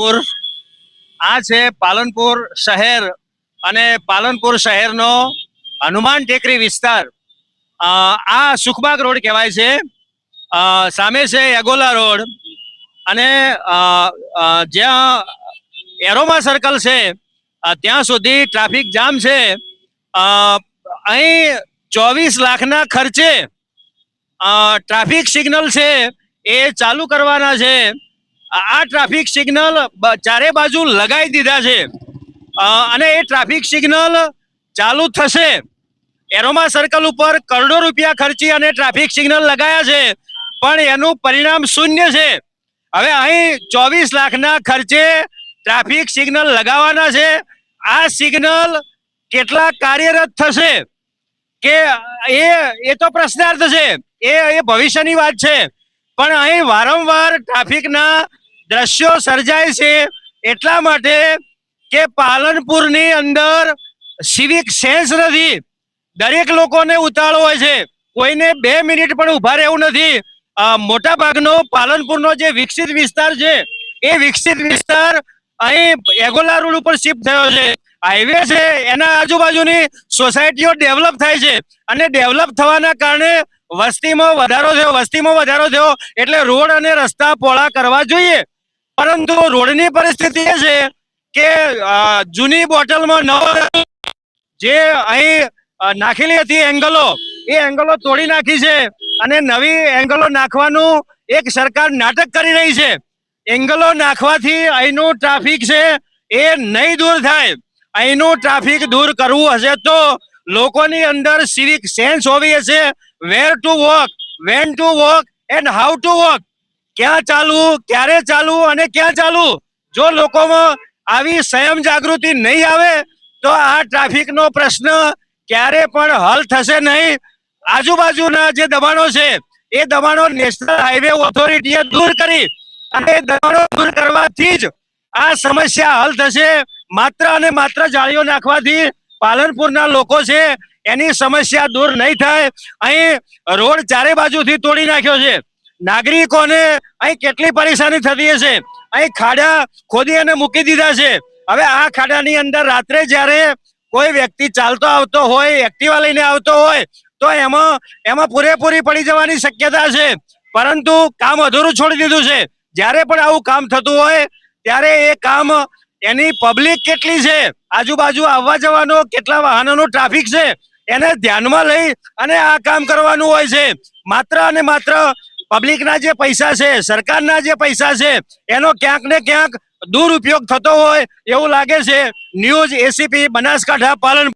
પાલનપુર આ છે પાલનપુર શહેર અને પાલનપુર શહેરનો હનુમાન ટેકરી વિસ્તાર. આ સુખબાગ રોડ કહેવાય છે. સામે છે એગોલા રોડ અને જ્યાં એરોમા સર્કલ છે ત્યાં સુધી ટ્રાફિક જામ છે. અહીં 24 લાખના ખર્ચે ટ્રાફિક સિગ્નલ છે એ ચાલુ કરવાના છે. આ ટ્રાફિક સિગ્નલ ચારે બાજુ લગાવી દીધા છે અને એ ટ્રાફિક સિગ્નલ ચાલુ થશે. એરોમા સર્કલ ઉપર કરોડો રૂપિયા ખર્ચી અને ટ્રાફિક સિગ્નલ લગાયા છે, પણ એનું પરિણામ શૂન્ય છે. હવે અહીં 24 લાખના ખર્ચે ટ્રાફિક સિગ્નલ લગાવવાના છે. આ સિગ્નલ કેટલા કાર્યરત થશે કે એ તો પ્રશ્નાર્થ છે, એ ભવિષ્યની વાત છે. પણ અહીં વારંવાર ટ્રાફિકના દ્રશ્યો સર્જાય છે એટલા માટે કે પાલનપુરની અંદર સિવિક સેન્સ નથી. દરેક લોકોને ઉતાળો હોય છે, કોઈને 2 મિનિટ પણ ઉભા રહેવું નથી. મોટા ભાગનો પાલનપુરનો જે વિકસિત વિસ્તાર છે એ વિકસિત વિસ્તાર અહીં એગોલા રોડ ઉપર શિફ્ટ થયો છે. હાઈવે છે એના આજુબાજુની સોસાયટીઓ ડેવલપ થાય છે અને ડેવલપ થવાના કારણે વસ્તીમાં વધારો થયો એટલે રોડ અને રસ્તા પહોળા કરવા જોઈએ. પરંતુ રોડની પરિસ્થિતિ એ છે કે જૂની બોટલમાં નવો જે અહીં નાખેલી હતી એંગલો, એ એંગલો તોડી નાખી છે અને નવી એંગલો નાખવાનું એક સરકાર નાટક કરી રહી છે. એંગલો નાખવાથી અહીંનું ટ્રાફિક છે એ નહીં દૂર થાય. અહીંનું ટ્રાફિક દૂર કરવું હશે તો લોકોની અંદર સિવિક સેન્સ હોવી હશે. Where to walk, when to walk and how to walk. ક્યાં ચાલવું, ક્યારે ચાલવું અને ક્યાં ચાલવું. જો લોકોમાં આવી સંયમ જાગૃતિ નહીં આવે તો આ ટ્રાફિકનો પ્રશ્ન ક્યારે પણ હલ થશે નહીં. આજુબાજુના જે દબાણો છે એ દબાણો નેશનલ હાઈવે ઓથોરિટીએ દૂર કરી અને દબાણો દૂર કરવાથી જ આ સમસ્યા હલ થશે. માત્ર અને માત્ર જાળીઓ નાખવાથી પાલનપુરના લોકો છે એની સમસ્યા દૂર નહીં થાય. અહીં રોડ ચારે બાજુથી તોડી નાખ્યો છે. નાગરિકોને અહીં કેટલી પરેશાની થતી હશે. અહીં ખાડા ખોદી અને મૂકી દીધા છે. હવે આ ખાડાની અંદર રાત્રે જ્યારે કોઈ વ્યક્તિ ચાલતો આવતો હોય, એક્ટિવા લઈને આવતો હોય તો એમાં પૂરેપૂરી પડી જવાની શક્યતા છે. પરંતુ કામ અધૂરું છોડી દીધું છે. જ્યારે પણ આવું કામ થતું હોય ત્યારે એ કામ એની પબ્લિક કેટલી છે, આજુબાજુ આવવા જવાનો કેટલા વાહનોનું ટ્રાફિક છે એને ધ્યાનમાં લઈ અને આ કામ કરવાનું હોય છે. માત્ર અને માત્ર પબ્લિકના જે પૈસા છે, સરકારના જે પૈસા છે એનો ક્યાંક ને ક્યાંક દુરુપયોગ થતો હોય એવું લાગે છે. News ACP Banaskantha Palanpur.